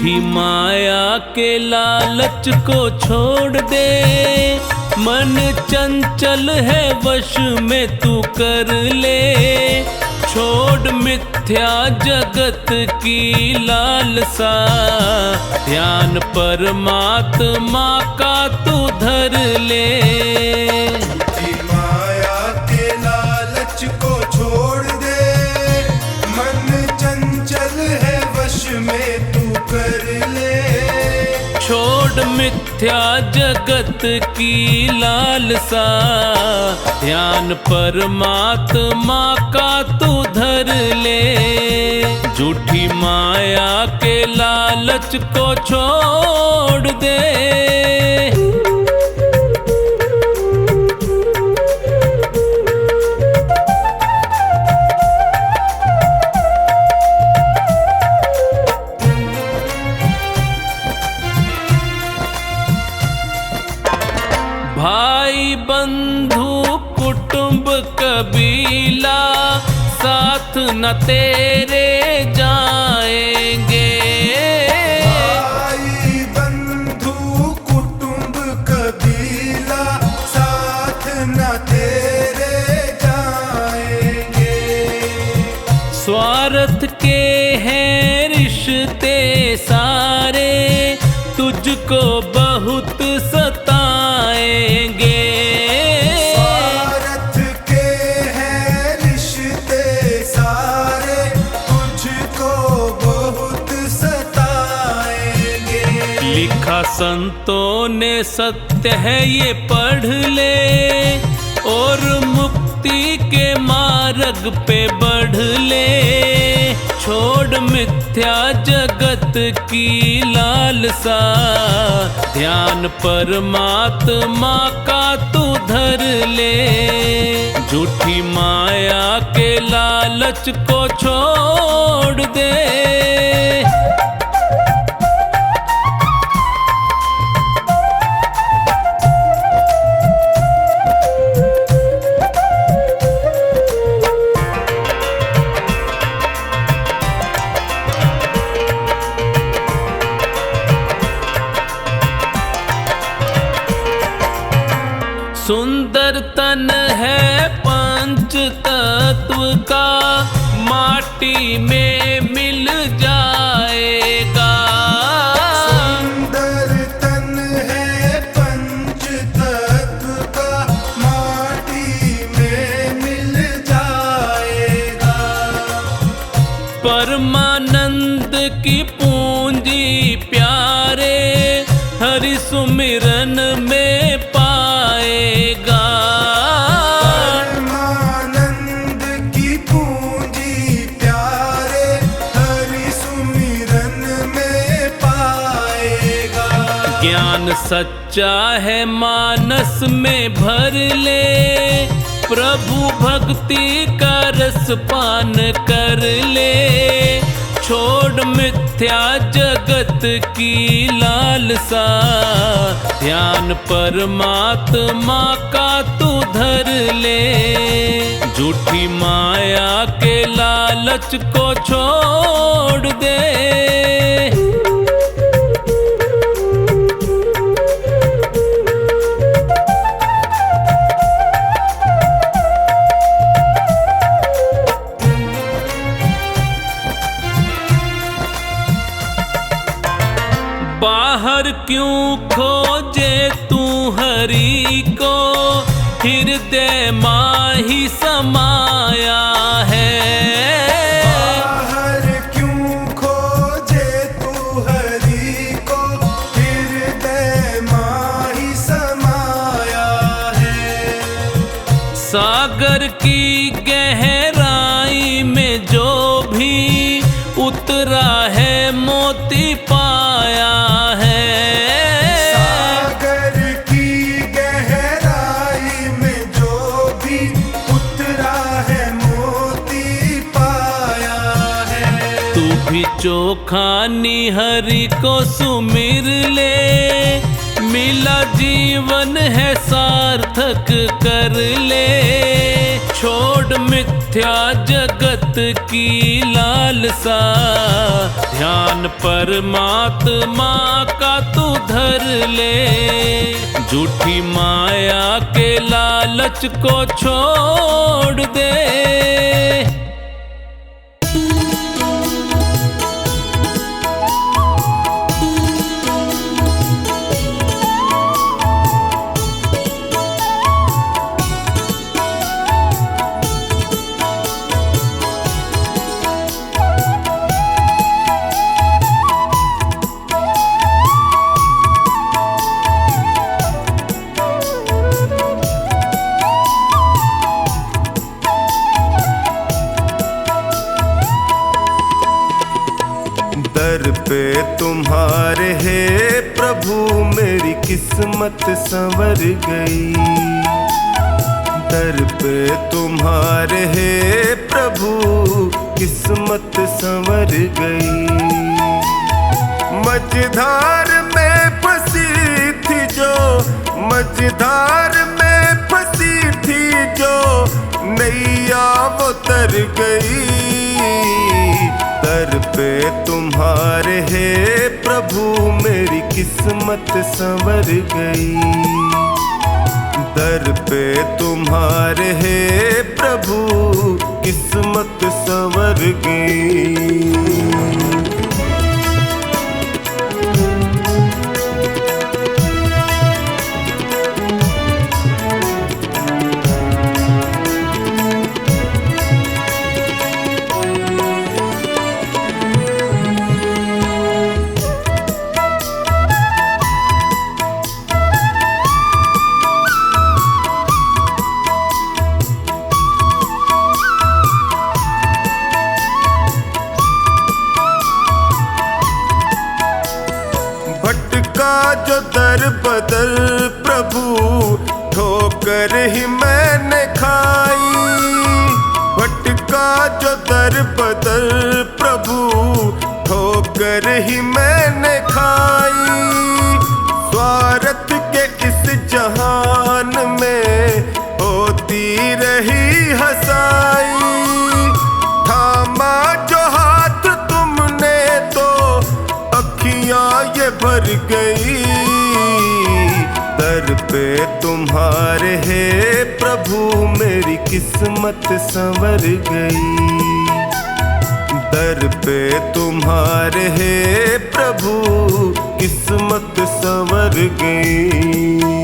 झूठी माया के लालच को छोड़ दे, मन चंचल है वश में तू कर ले। छोड़ मिथ्या जगत की लालसा, ध्यान परमात्मा का तू धर ले। माया के लालच को छोड़ दे, मन चंचल है वश में तू कर ले। छोड़ मिथ्या जगत की लालसा, ध्यान परमात्मा का तू धर ले। झूठी माया के लालच को छोड़ दे। भाई बंधु कुटुंब कबीला, साथ न तेरे जाएंगे। भाई बंधु कुटुंब कबीला, साथ न तेरे जाएंगे। स्वार्थ के हैं रिश्ते सारे, तुझको बहुत सताएंगे। स्वार्थ के हैं रिश्ते सारे, तुझको बहुत सताएंगे। लिखा संतों ने सत्य है ये पढ़ ले, और मुक्ति के मार्ग पे बढ़ ले। छोड़ मिथ्या जगत की लालसा, ध्यान परमात्मा का तू धर ले। झूठी माया के लालच को छोड़ दे। सुंदर तन है पंच तत्व का, माटी में मिल जाएगा। सुंदर तन है पंच तत्व का, माटी में मिल जाएगा। परमानंद की पूंजी प्यारे, हरि सुमिरन में पाएगा। परमानंद की पूंजी प्यारे, हरि सुमिरन में पाएगा। ज्ञान सच्चा है मानस में भर ले, प्रभु भक्ति का रस पान कर ले। छोड़ मिथ्या जगत की लालसा, ध्यान परमात्मा का तू धर ले। झूठी माया के लालच को छोड़ दे। बाहर क्यों खोजे तू हरि को, हृदय माही समाया है। बाहर क्यों खोजे तू हरि को, हृदय माही समाया है। सागर की गहराई में जो भी उतरा है, मोती पाया है। सागर की गहराई में जो भी उतरा है, मोती पाया है। तू भी चोखा निहरि को सुमिर ले, मिला जीवन है सार्थक कर ले। छोड़ मिथ्या जगत की लालसा, ध्यान परमात्मा का तू धर ले। झूठी माया के लालच को छोड़ दे। दर पे तुम्हारे हे प्रभु मेरी किस्मत संवर गई। दर पे तुम्हारे हे प्रभु किस्मत संवर गई। मझधार में फंसी थी जो, मझधार में फंसी थी जो, नैया वो तर गई। दर पे तुम्हारे हे प्रभु मेरी किस्मत संवर गई। दर पे तुम्हारे हे प्रभु किस्मत संवर गई। जो दर बदर प्रभु ठोकर ही मैंने खाई। भटका जो दर बदर प्रभु ठोकर ही मैंने खाई। स्वार्थ के इस जहान में होती रही हंसाई। थामा जो हाथ तुमने तो अखियां ये भर गई। दर पे तुम्हारे हे प्रभु मेरी किस्मत संवर गई। दर पे तुम्हारे हे प्रभु किस्मत संवर गई।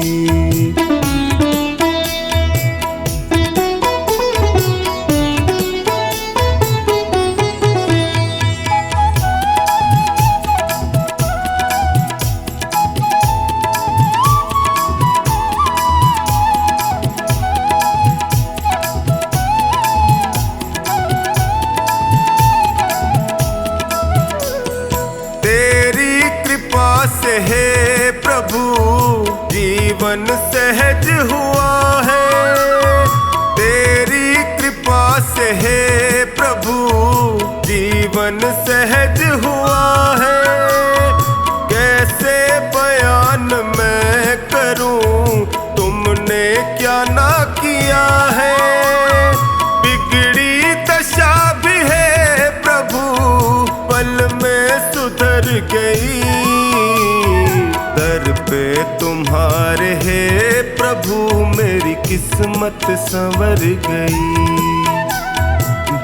से हे प्रभु जीवन सहज हुआ है। तेरी कृपा से हे प्रभु जीवन सहज हुआ है। कैसे बयान मैं करूं तुमने क्या ना किया है। बिगड़ी दशा भी है प्रभु पल में सुधर गई। दर पे तुम्हारे हे प्रभु मेरी किस्मत संवर गई।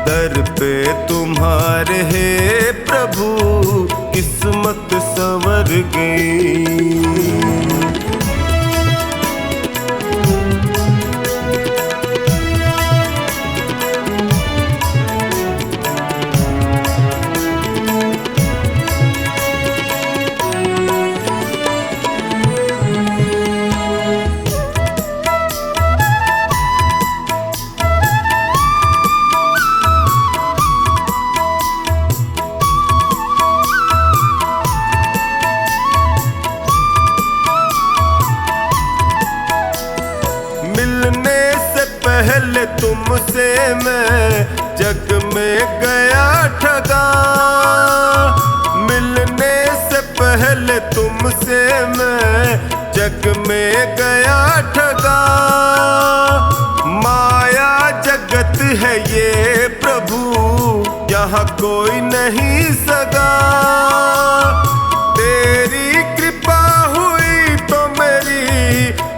दर पे तुम्हारे हे प्रभु किस्मत संवर गई। पहले तुमसे मैं जग में गया ठगा। मिलने से पहले तुमसे मैं जग में गया ठगा। माया जगत जगत है ये प्रभु, यहाँ कोई नहीं सगा। तेरी कृपा हुई तो मेरी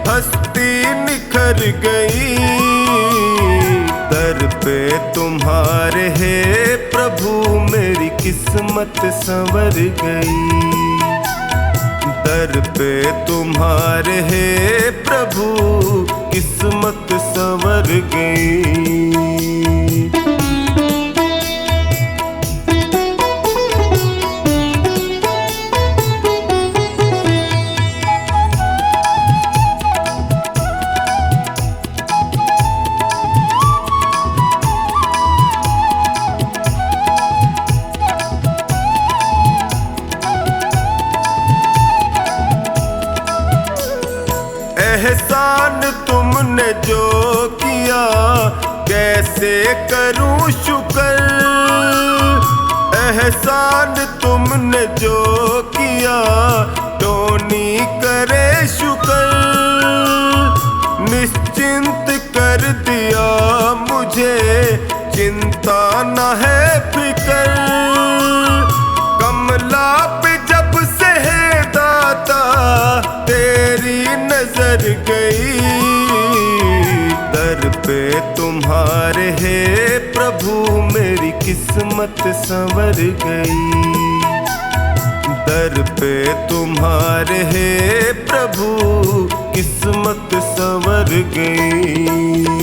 हस्ती निखर गई। दर पे तुम्हारे हे प्रभु मेरी किस्मत संवर गई। दर पे तुम्हारे हे प्रभु किस्मत संवर गई। एहसान तुमने जो किया कैसे करूं शुक्र। एहसान तुमने जो किया टोनी करे शुक्र। निश्चिंत कर दिया मुझे चिंता न है फिक्र। कमला पे जब से है दाता तेरी नजर गई। दर पे तुम्हारे हे प्रभु मेरी किस्मत संवर गई। दर पे तुम्हारे हे प्रभु किस्मत संवर गई।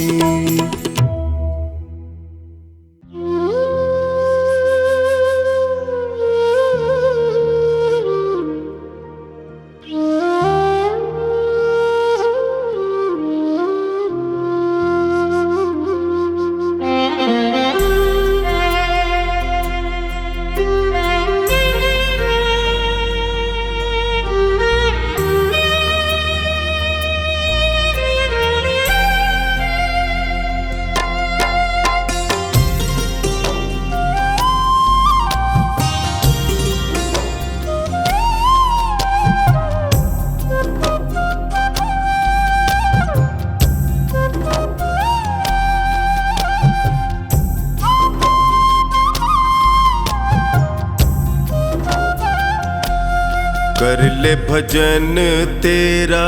कर ले भजन तेरा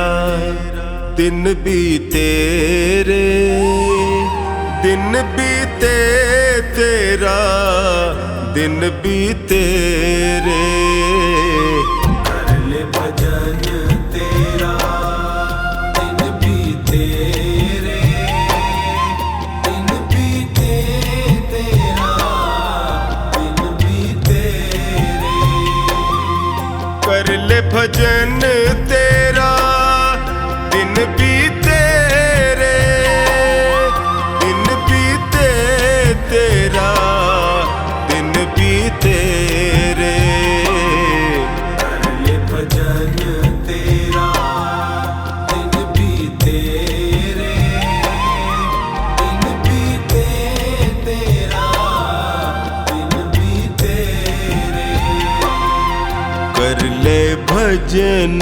दिन बीते रे। दिन बीते तेरा दिन बीते रे। कर ले भजन तेरा दिन बीते रे। दिन बीते तेरा दिन बीते रे। कर ले भजन तेरा दिन बीते रे। दिन बीते तेरा दिन बीते रे। कर ले भजन तेरा दिन बीते रे। दिन बीते तेरा दिन बीते रे। कर ले भजन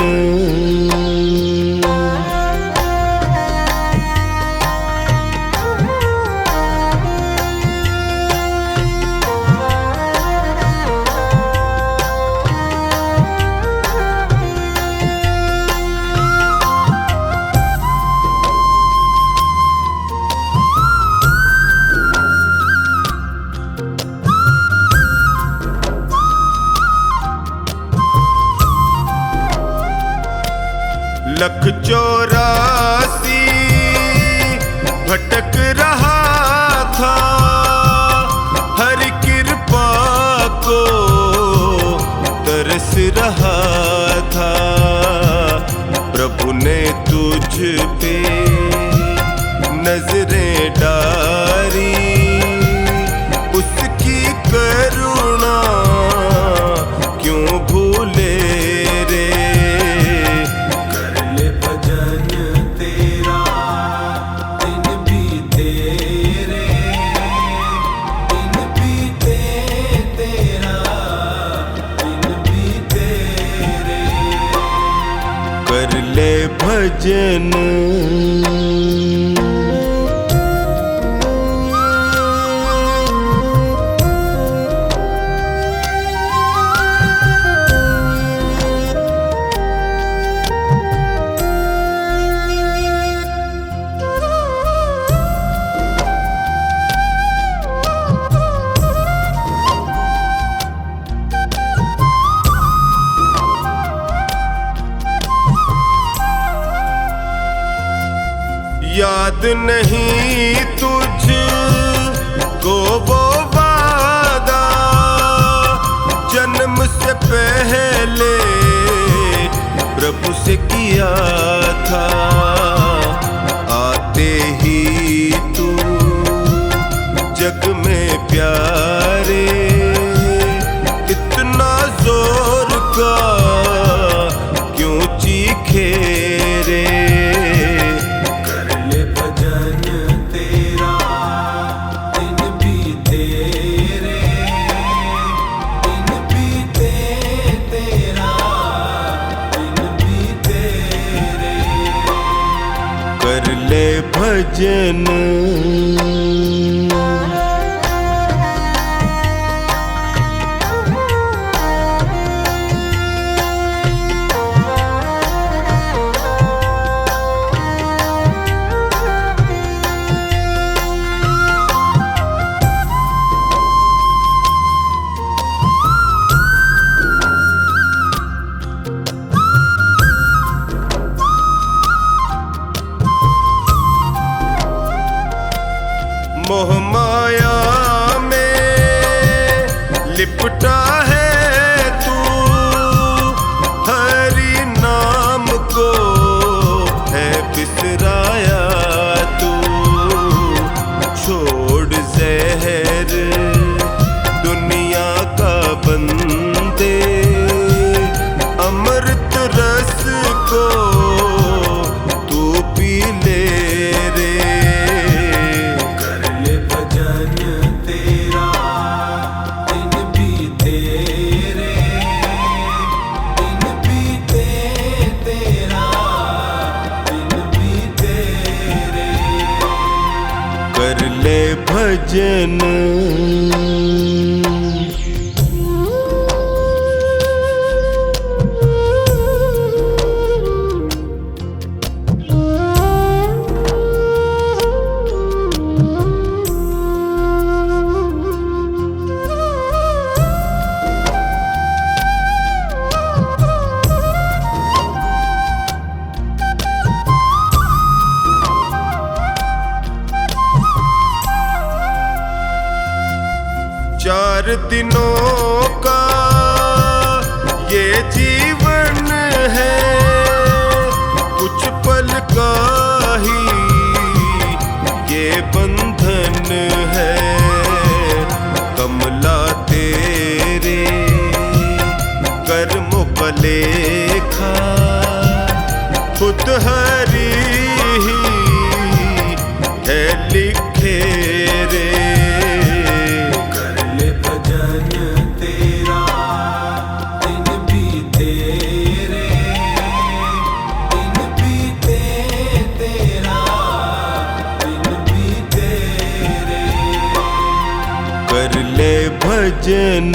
लख 84 भटक रहा था। हर कृपा को तरस रहा था। प्रभु ने तुझ पे नजरें डाली। उसकी करुणा क्यों भूले रे। कर ले भजन नहीं तुझ को वो वादा जन्म से पहले प्रभु से किया था। आते ही तू जग में प्यारे इतना जोर का क्यों चीखे रे। कर ले भजन तेरा दिन बीते रे, दिन बीते तेरा दिन बीते रे। कर ले भजन मोह माया में लिपटा है तू, हरि नाम को है बिसराया तू। छोड़ जहर दुनिया का बंदे, अमृत रस को तू पी ले रे। कर ले भजन चार दिनों का ये जीवन है, कुछ पल का ही ये बंधन है। कमला तेरे कर्मों का लेखा खुद हरि ही है लिखे रे। कर ले भजन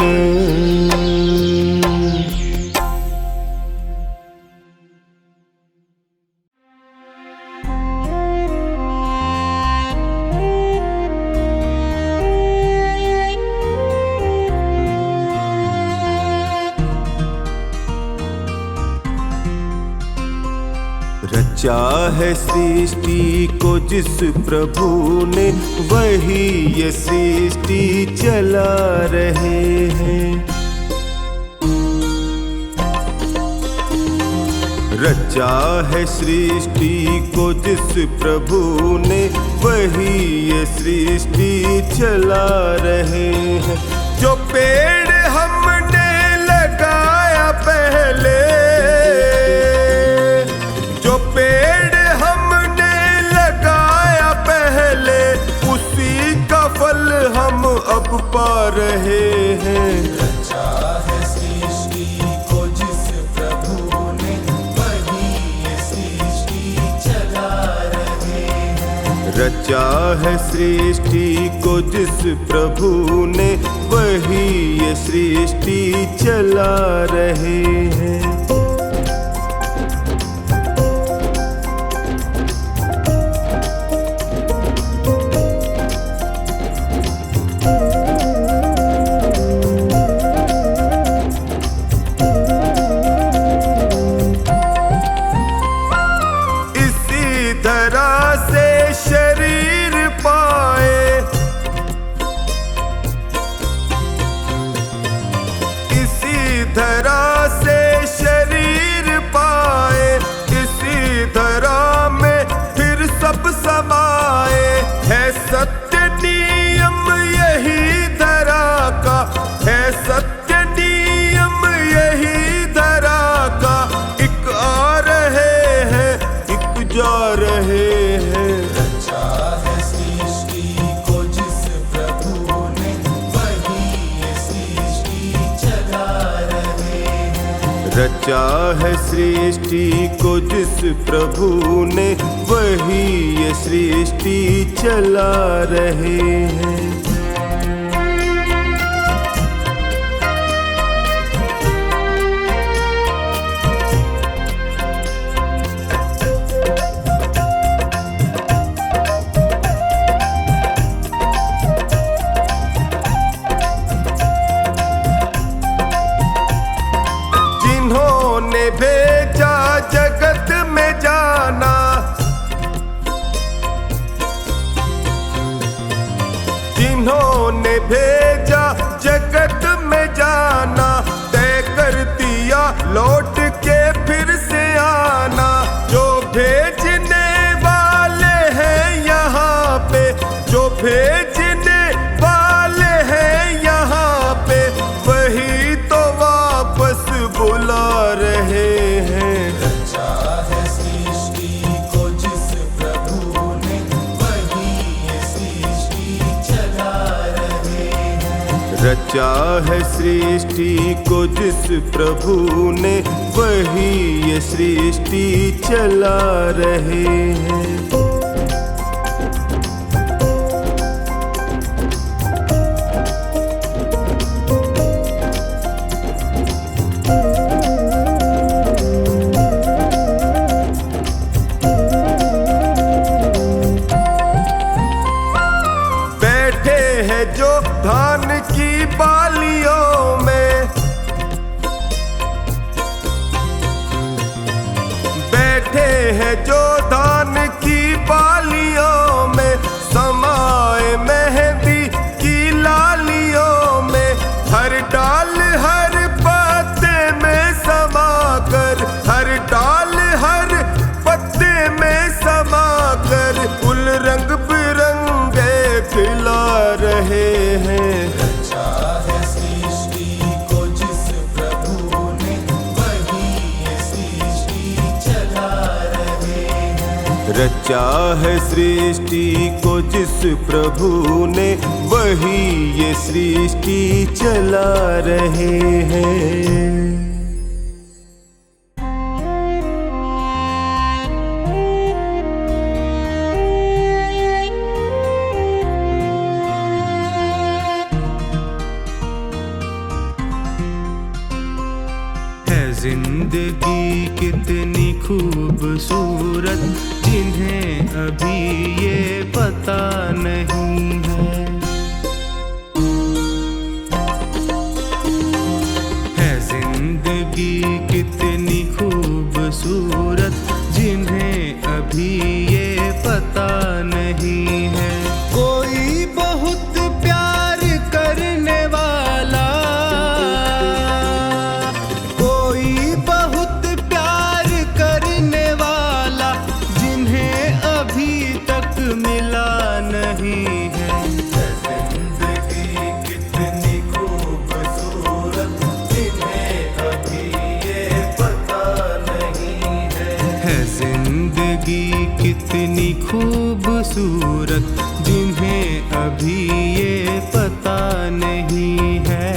रचा है सृष्टि को जिस प्रभु ने, वही ये सृष्टि चला रहे हैं। रचा है सृष्टि को जिस प्रभु ने, वही ये सृष्टि चला रहे हैं। जो पेड़ हमने लगाया पहले, जो पेड़ हमने लगाया पहले, उसी का फल हम अब पा रहे हैं। रचा है सृष्टि को जिस प्रभु ने, वही ये सृष्टि चला रहे हैं। रचा है सृष्टि को जिस प्रभु ने, वही ये सृष्टि चला रहे हैं। धरा से धरा से शरीर पाए, इसी धरा में फिर सब समाए। है सत्य नियम यही धरा का, है सत्य नियम यही धरा का। एक आ रहे हैं, एक जा रहे हैं। रचा है सृष्टि को जिस प्रभु ने, वही ये सृष्टि चला रहे हैं। रचा है सृष्टि को जिस प्रभु ने, वही ये सृष्टि चला रहे हैं। जिन्होंने भेजा जगत में जाना, जिन्होंने भेजा जगत में जाना, तय कर दिया लौट के फिर से आना। जो भेजने वाले हैं यहाँ पे, जो भेजने वाले हैं यहाँ पे, वही तो वापस बुला रहे हैं। रचा है सृष्टि को जिस प्रभु ने, वही ये सृष्टि चला रहे हैं। रचा है सृष्टि को जिस प्रभु ने, वही ये सृष्टि चला रहे हैं। बैठे हैं जो धान की बालियों में, बैठे हैं जो धान की बालियों में, समाए मेहंदी की लालियों में। हर डाल हर पत्ते में समा कर, हर डाल हर पत्ते में समा कर, फूल रंग बिरंगे खिला रहे हैं। रचा है सृष्टि को जिस प्रभु ने, वही ये सृष्टि चला रहे हैं। रचा है सृष्टि को जिस प्रभु ने, वही ये सृष्टि चला रहे हैं। है जिंदगी कितनी खूबसूरत, जिन्हें अभी ये पता नहीं है जिंदगी कितनी खूबसूरत, जिन्हें अभी ये पता नहीं है। कोई बहुत प्यार करने वाला, कोई बहुत प्यार करने वाला, जिन्हें अभी तक मिला नहीं है। जिंदगी कितनी खूबसूरत, जिन्हें अभी ये पता नहीं है। जिंदगी कितनी खूबसूरत, जिन्हें अभी ये पता नहीं है।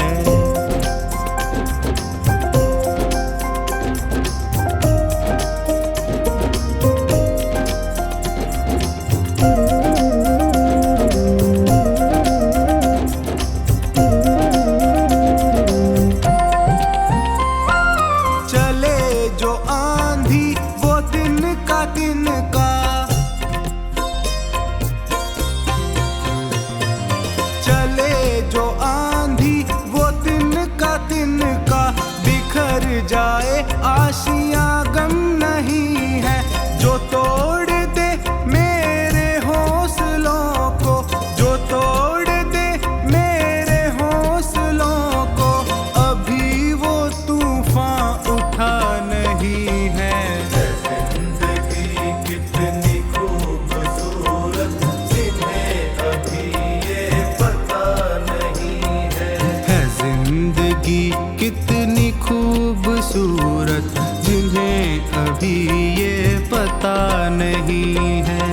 चले जो आंधी वो दिन का चले जो आंधी वो तिनका बिखर जाए आशियां गम नहीं है। जो तोड़ दे मेरे हौसलों को, जो तोड़ दे मेरे हौसलों को, अभी वो तू अभी ये पता नहीं है।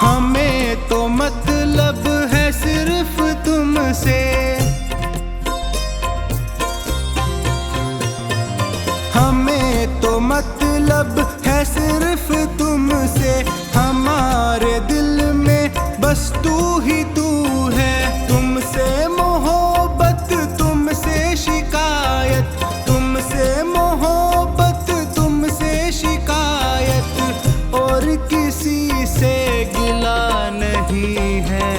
हमें तो मतलब है सिर्फ तुमसे, हमें तो मतलब है सिर्फ तुमसे। हमारे दिल में बस तू ही तू है। तुमसे मोहब्बत, तुमसे शिकायत, तुमसे मोहब्बत, तुमसे शिकायत, और किसी से गिला नहीं है।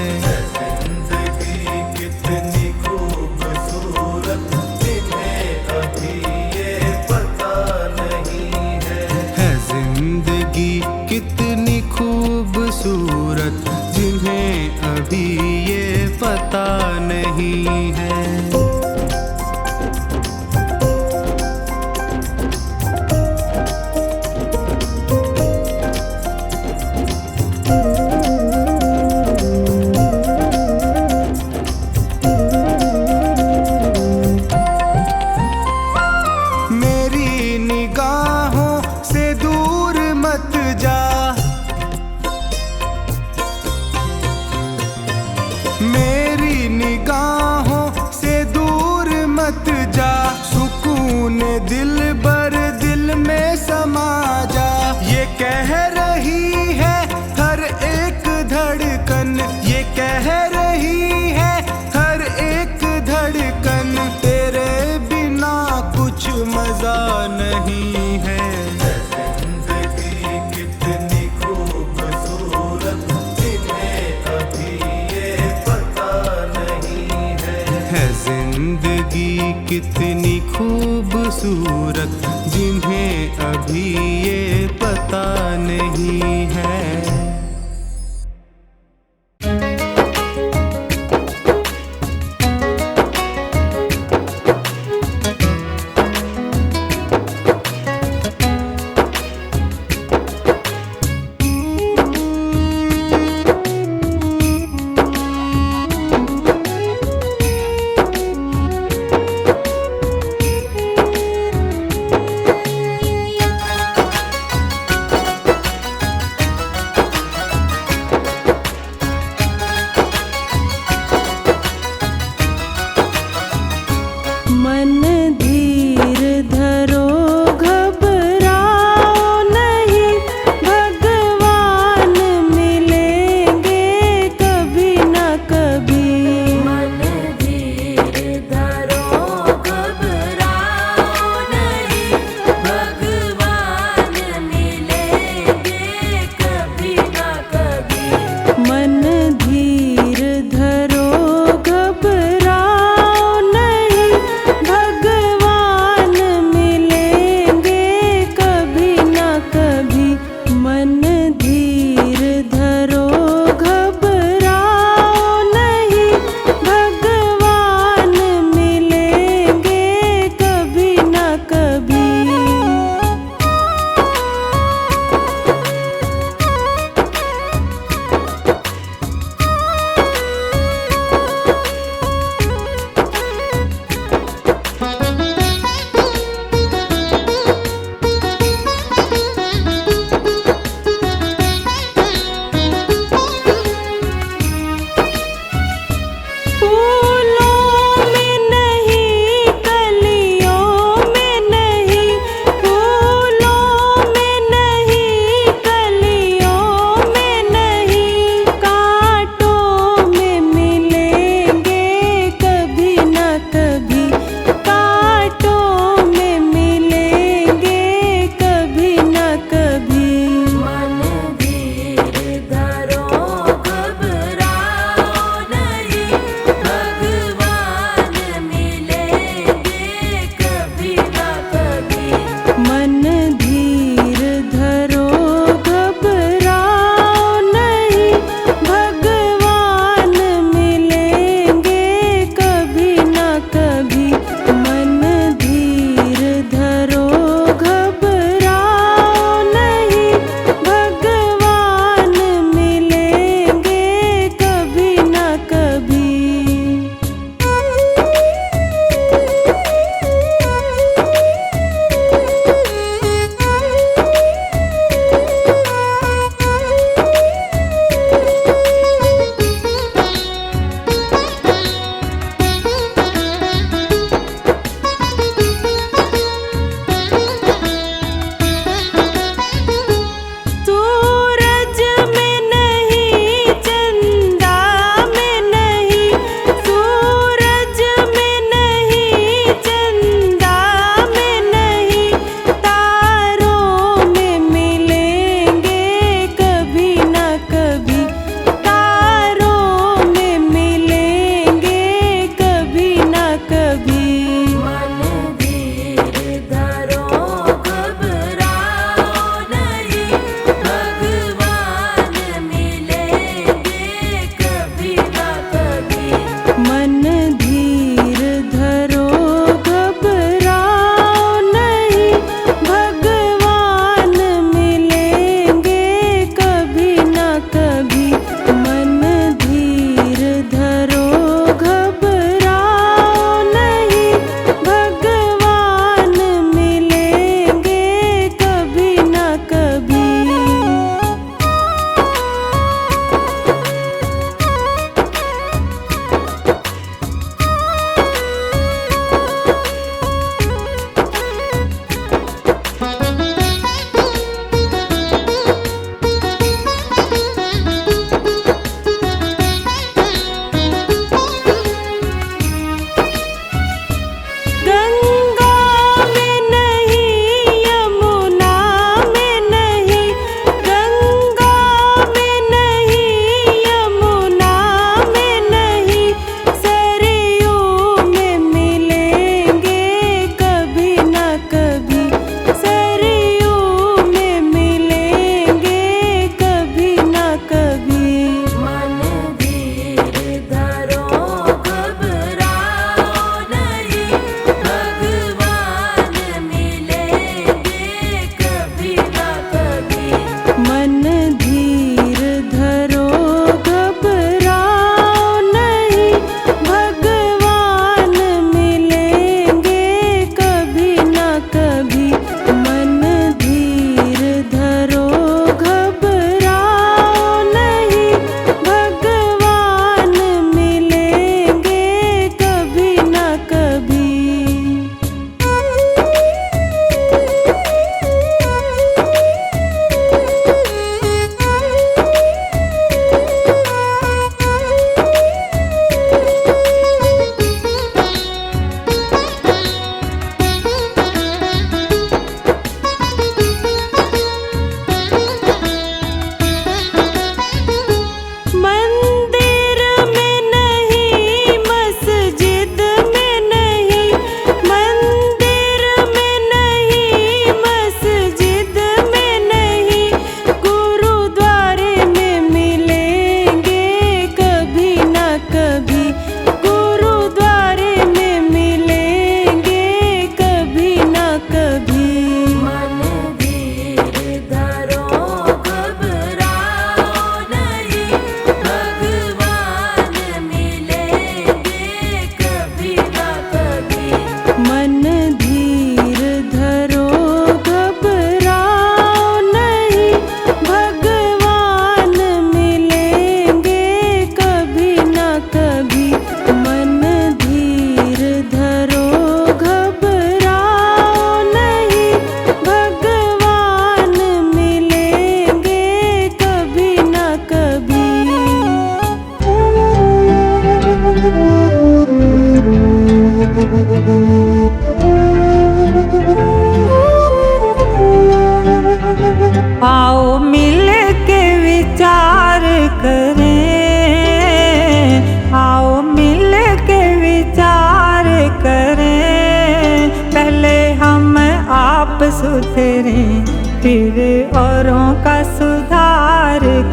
जिंदगी कितनी खूबसूरत, जिन्हें अभी ये पता नहीं है। जिंदगी कितनी खूबसूरत, जिन्हें अभी ये पता नहीं है। मेरी निगाहों से दूर मत जा, मेरी निगाहों से दूर मत जा। सुकून दिल बर दिल में समा जा। ये कह रही है हर एक धड़कन, ये कह रही है हर एक धड़कन, तेरे बिना कुछ मजा नहीं है। जिंदगी कितनी खूबसूरत, जिन्हें अभी ये पता नहीं है। जिंदगी कितनी खूबसूरत, जिन्हें अभी ये पता नहीं है।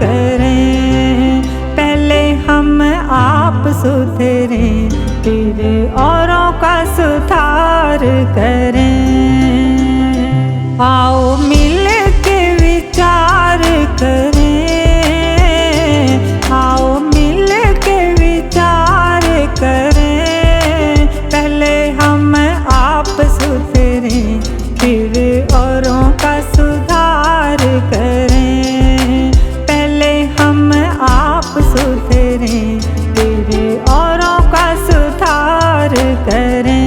करें। पहले हम आप सुधरें, फिर औरों का सुधार करें। आओ मिल के विचार करें, आओ मिल के विचार करें। पहले हम आप सुधरें, फिर औरों का सुधार करें। पहले हम आप सुधरें, फिर औरों का सुधार करें।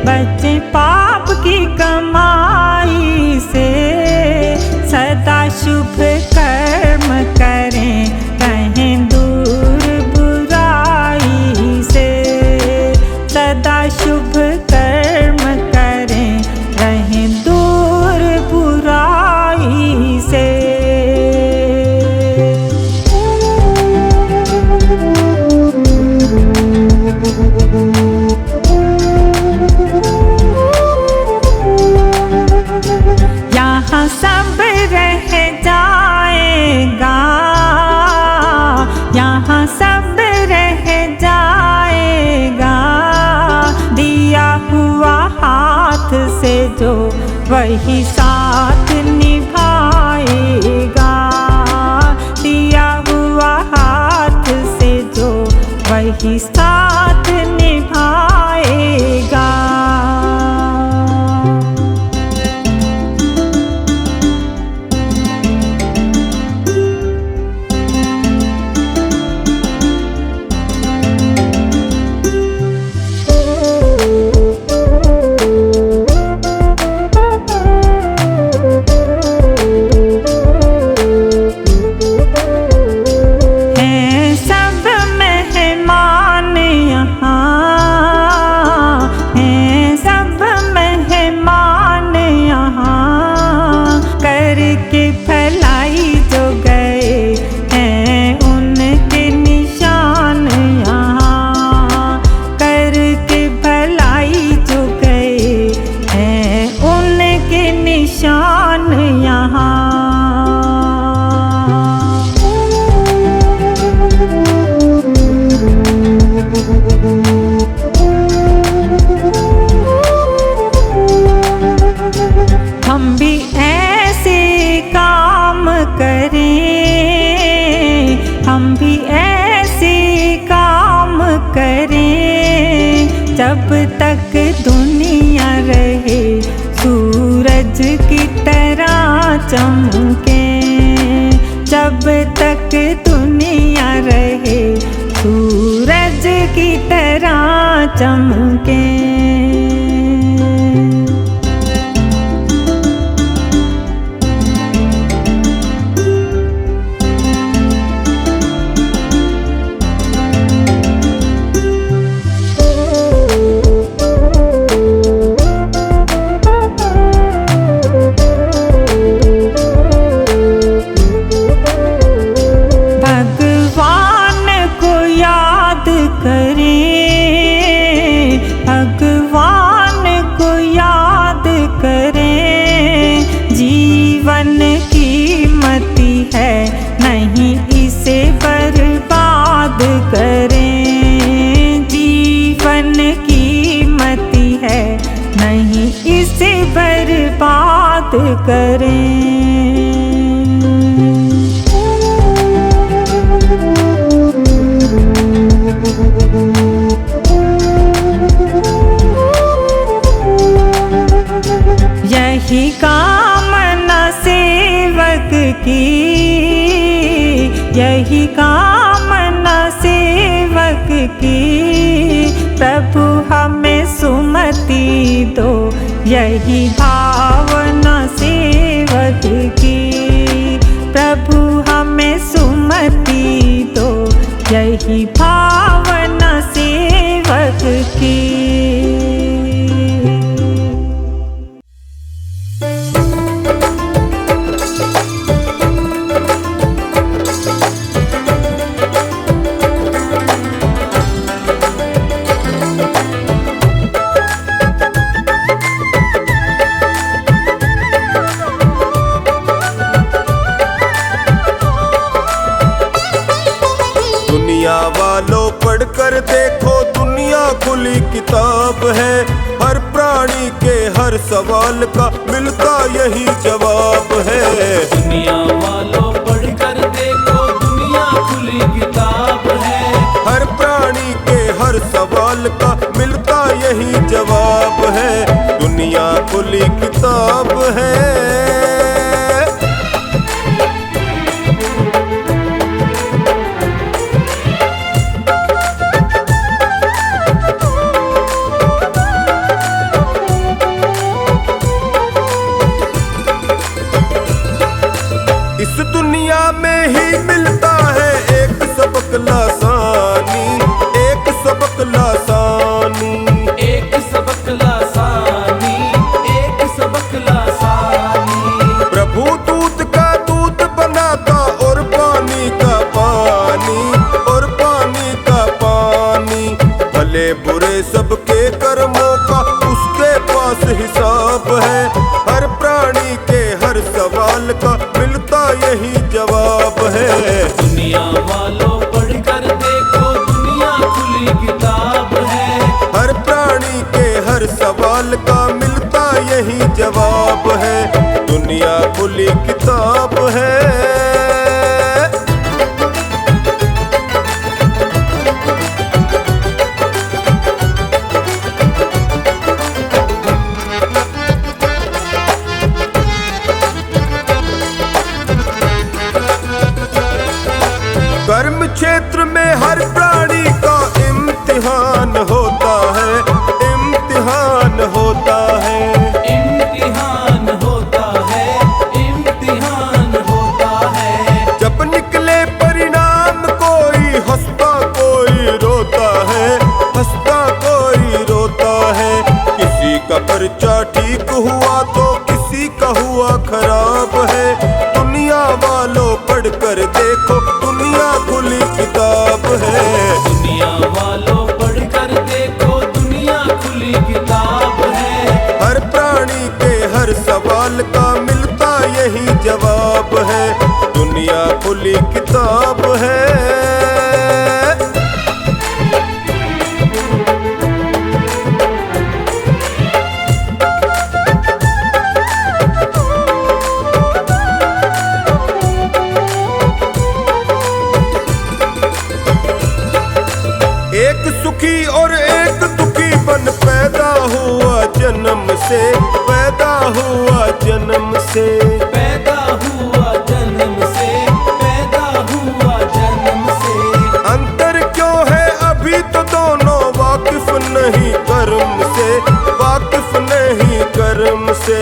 बचे पाप की कमाई से, सदा शुभ कर्म करें, रहें दूर बुराई से। सदा शुभ कर्म करें, रहें दूर बुराई से। यहाँ सब रह जाएगा, यहाँ सब रह जाएगा। दिया हुआ हाथ से जो वही साथ निभाएगा। दिया हुआ हाथ से जो वही साथ निभाएगा। करके भलाई जो गए हैं उनके निशान यहाँ। करके भलाई जो गए हैं उनके निशान यहाँ। हम भी करें, हम भी ऐसे काम करें, जब तक दुनिया रहे सूरज की तरह चमके। जब तक दुनिया रहे सूरज की तरह चमके। भगवान को याद करें, जीवन कीमती है नहीं इसे बर्बाद करें। जीवन कीमती है नहीं इसे बर्बाद करें। यही कामना सेवक की, यही कामना सेवक की। प्रभु हमें सुमति दो, यही भावना सेवक की। प्रभु हमें सुमति दो, यही भावना सेवक की। दुनिया वालों पढ़कर देखो, दुनिया खुली किताब है। हर प्राणी के हर सवाल का मिलता यही जवाब है। दुनिया वालों पढ़कर देखो, दुनिया खुली किताब है। हर प्राणी के हर सवाल का मिलता यही जवाब है। दुनिया खुली किताब है। इस दुनिया में ही मिलता है एक सबक लासानी, एक सबक लासानी, एक सबक लासानी, एक सबक लासानी। प्रभु दूध का दूध बनाता और पानी का पानी, और पानी का पानी। भले बुरे सबके कर्मों का उसके पास हिसाब है। हर प्राणी के हर सवाल का मिलता यही जवाब है। दुनिया वालों पढ़कर देखो, दुनिया खुली किताब है। हर प्राणी के हर सवाल का मिलता यही जवाब है। दुनिया खुली किताब है। कर्म क्षेत्र में हर प्राणी का इम्तिहान होता है, इम्तिहान होता है, इम्तिहान होता है, इम्तिहान होता है। जब निकले परिणाम कोई हंसता कोई रोता है, हंसता कोई रोता है। किसी का पर्चा ठीक हुआ तो किसी का हुआ खराब है। दुनिया वालों पढ़कर देखो, दुनिया खुली किताब है। दुनिया वालों पढ़कर देखो, दुनिया खुली किताब है। हर प्राणी के हर सवाल का मिलता यही जवाब है। दुनिया खुली किताब है। एक सुखी और एक दुखी बन पैदा हुआ जन्म से, पैदा हुआ जन्म से, पैदा हुआ जन्म से, पैदा हुआ जन्म से। अंतर क्यों है अभी तो दोनों वाकिफ नहीं कर्म से, वाकिफ नहीं कर्म से।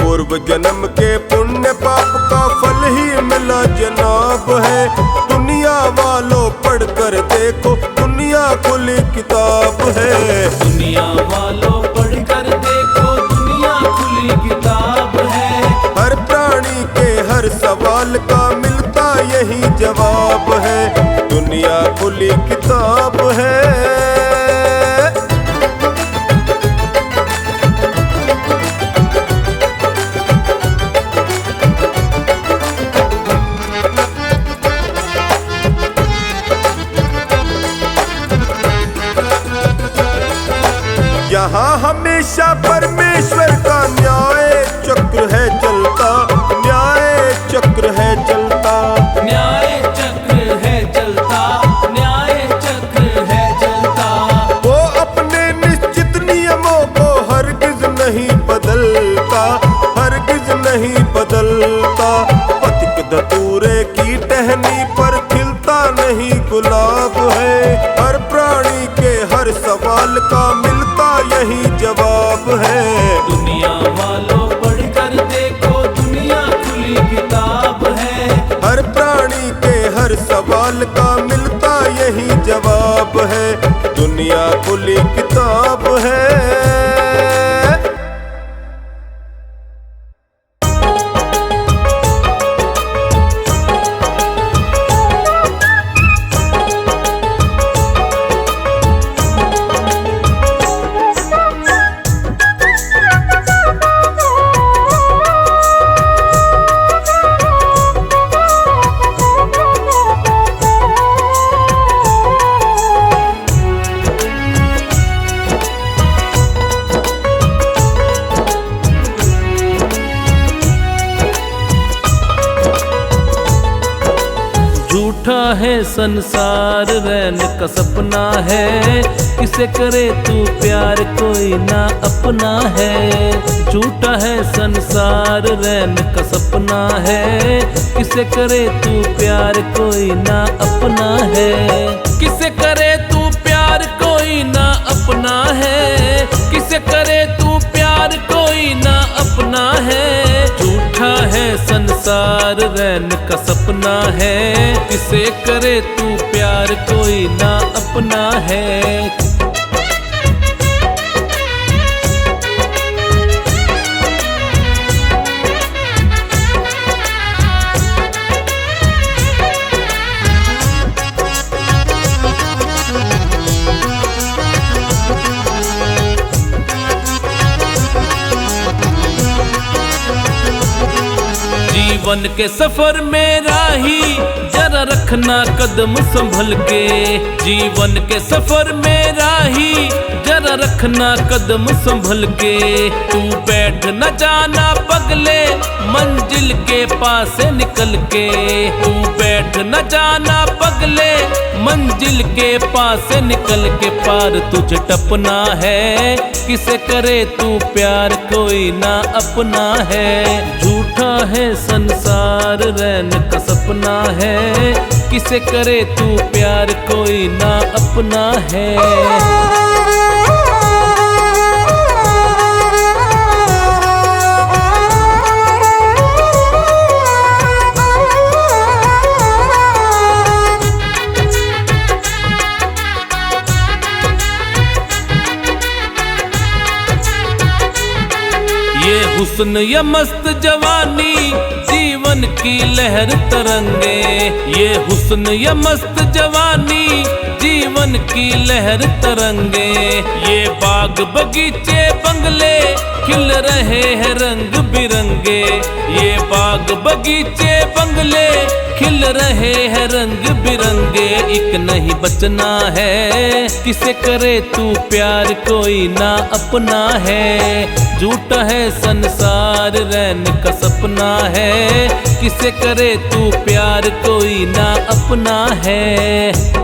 पूर्व जन्म के पुण्य पाप का फल ही मिला जनाब है। दुनिया वालों पढ़कर देखो, दुनिया खुली किताब है। दुनिया वालों पढ़कर देखो, दुनिया खुली किताब है। हर प्राणी के हर सवाल का मिलता यही जवाब है। दुनिया खुली किताब है। यहाँ हमेशा परमेश्वर का न्याय चक्र है चलता, न्याय चक्र है चलता, न्याय चक्र है चलता, न्याय चक्र है चलता। वो अपने निश्चित नियमों को हरगिज नहीं बदलता, हरगिज नहीं बदलता। पथिक धतूरे की टहनी पर खिलता नहीं गुलाब है। हर प्राणी के हर सवाल का मिलता यही जवाब है। दुनिया वालों पढ़कर देखो, दुनिया खुली किताब है। यही जवाब है, दुनिया खुली किताब है। झूठा है संसार रैन का सपना है, किसे करे तू प्यार कोई ना अपना है। झूठा है संसार रैन का सपना है, किसे करे तू प्यार कोई ना अपना है। किसे करे तू प्यार कोई ना अपना है, किसे करे तू प्यार कोई ना अपना है। झूठा है संसार रैन का सपना है, किसे करे तू प्यार कोई ना अपना है। जीवन के सफर में राही जरा रखना कदम संभल के। जीवन के सफर में राही जरा रखना कदम संभल के। तू बैठ न जाना पगले मंजिल के पास से निकल के। तू बैठ न जाना पगले मंजिल के पास से निकल के। पार तुझे टपना है, किसे करे तू प्यार कोई ना अपना है। झूठा है संसार रैन का सपना है, किसे करे तू प्यार कोई ना अपना है। ये हुस्न या मस्त जवानी जीवन की लहर तरंगे। ये हुस्न या मस्त जवानी जीवन की लहर तरंगे। ये बाग बगीचे बंगले खिल रहे हैं रंग बिरंगे। ये बाग बगीचे बंगले खिल रहे हैं रंग बिरंगे। एक नहीं बचना है, किसे करे तू प्यार कोई ना अपना है। झूठा है संसार रैन का सपना है, किसे करे तू प्यार कोई ना अपना है।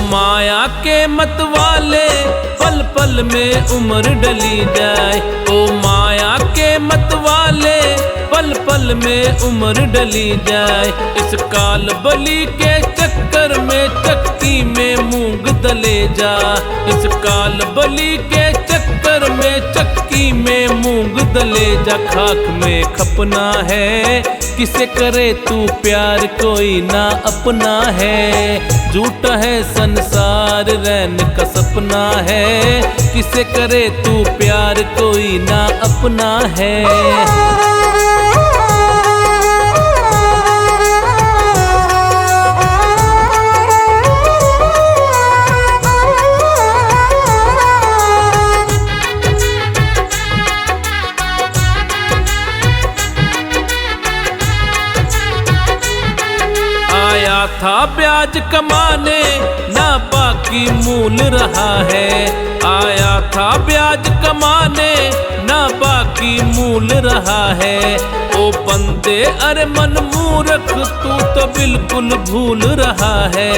माया के मत वाले पल पल में उम्र डली जाए। ओ माया के मत वाले पल पल में उम्र डली जाए। इस काल बली के चक्कर में चक्की में मूंग दले जा। इस काल बली के चक्कर में चक्की में मूंग दले जा। खाक में खपना है, किसे करे तू प्यार कोई ना अपना है। झूठा है संसार रैन का सपना है, किसे करे तू प्यार कोई ना अपना है। था ब्याज कमाने ना बाकी मूल रहा है। आया था ब्याज माने ना बाकी मूल रहा है। ओ बंदे अरे मन मूर्ख तू तो बिल्कुल भूल रहा है।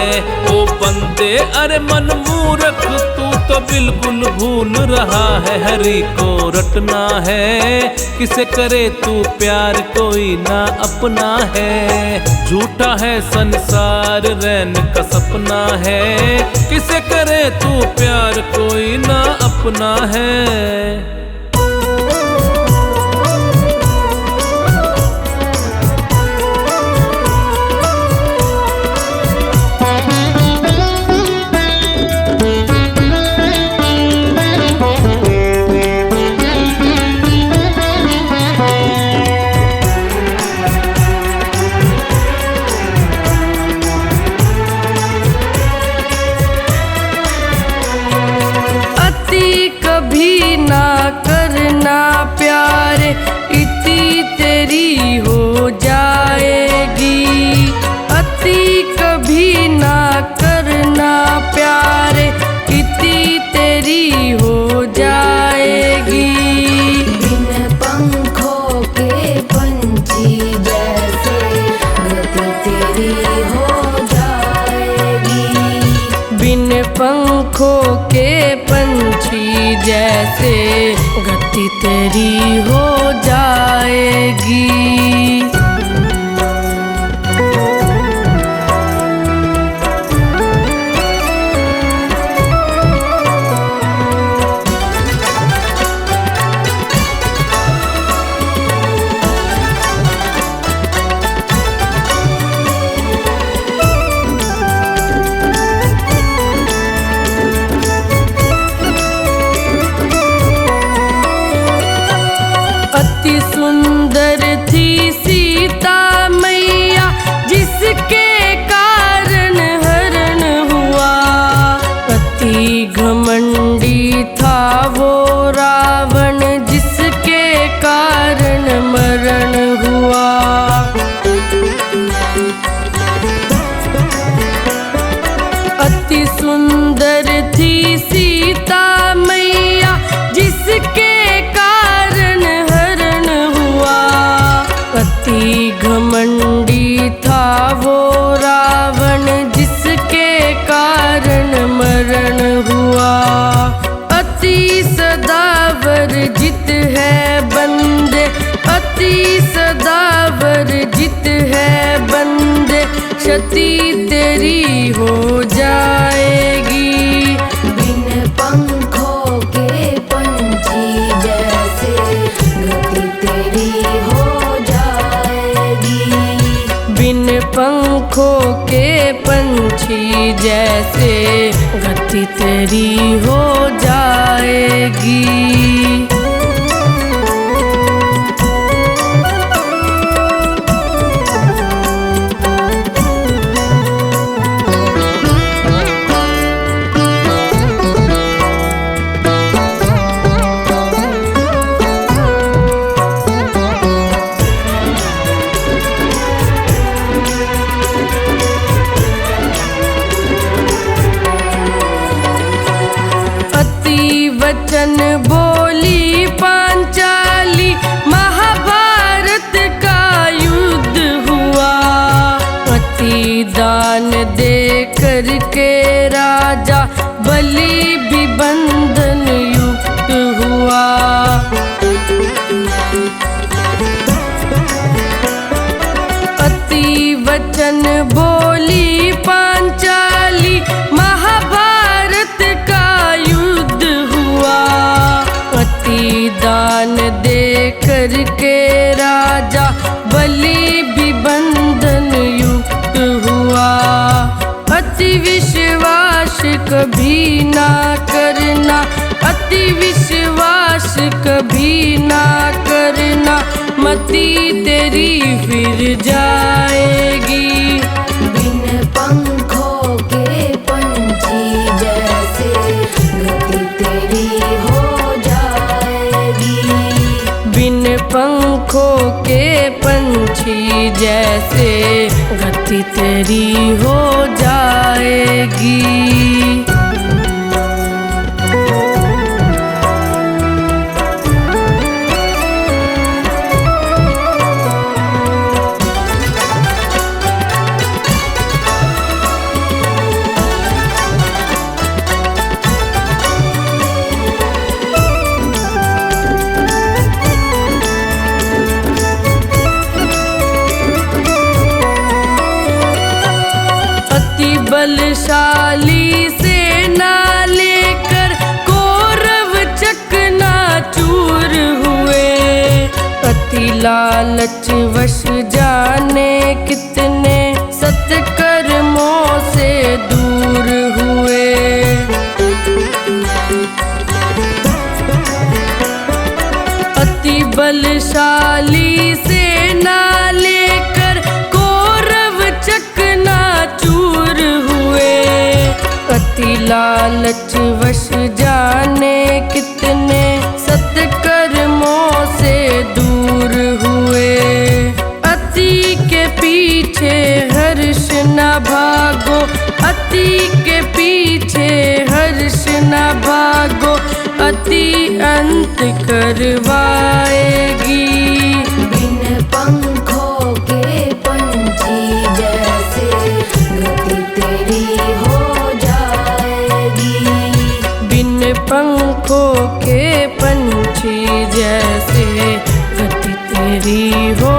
ओ बंदे अरे मन मूर्ख तू तो बिल्कुल भूल रहा है। हरि को रटना है किसे करे तू प्यार कोई ना अपना है। झूठा है संसार रैन का सपना है। किसे करे तू प्यार कोई ना अपना है। कभी ना करना प्यार इतनी तेरी हो जाएगी। अति कभी ना करना प्यार इतनी तेरी हो जाएगी। बिन पंखों के पंछी जैसे गति तेरी हो जाएगी। बिन पंखों के पंछी जैसे गति तेरी हो जाएगी। अति सुंदर थी सीता मैया जिसके कारण हरण हुआ। अति घमंडी था वो रावण जिसके कारण मरण हुआ। अति सुंदर थी सीता मैया जिसके कारण हरण हुआ। अति घमंडी था वो रावण जिसके कारण मरण हुआ। अति सदावर जित है बंदे अति सदावर जित है बंदे क्षति तेरी हो जाएगी। बिन पंखों के पंछी जैसे गति तेरी हो जाएगी। बिन पंखों के पंछी जैसे गति तेरी हो जाएगी। वचन बोली पांचाली महाभारत का युद्ध हुआ। अति दान दे करके राजा बलि भी बंधन युक्त हुआ। अति वचन बोली पांचाली महाभारत का युद्ध हुआ। अति दान दे करके राजा बलि भी बंधन युक्त हुआ। अति विश्वास कभी ना करना अति विश्वास कभी ना करना मति तेरी फिर जाएगी। बिन पंखों के पंछी जैसे गति तेरी हो जाएगी। बिन पंखों के पंछी जैसे गति तेरी हो जाएगी। बलशाली सेना लेकर कौरव चकनाचूर हुए। अति लालच वश जाने कितने सत्कर्मों से दूर हुए। अति बलशाली सेना लेकर कौरव चकनाचूर हुए। अति लालच वश जाने कितने सत्कर्मों से दूर हुए। अति के पीछे हर्ष न भागो, अति के पीछे हर्ष न भागो, अति अंत करवाएगी। बिन पंखों के पंछी जैसे गति तेरी हो जाएगी। बिन पंखों के पंछी जैसे गति तेरी हो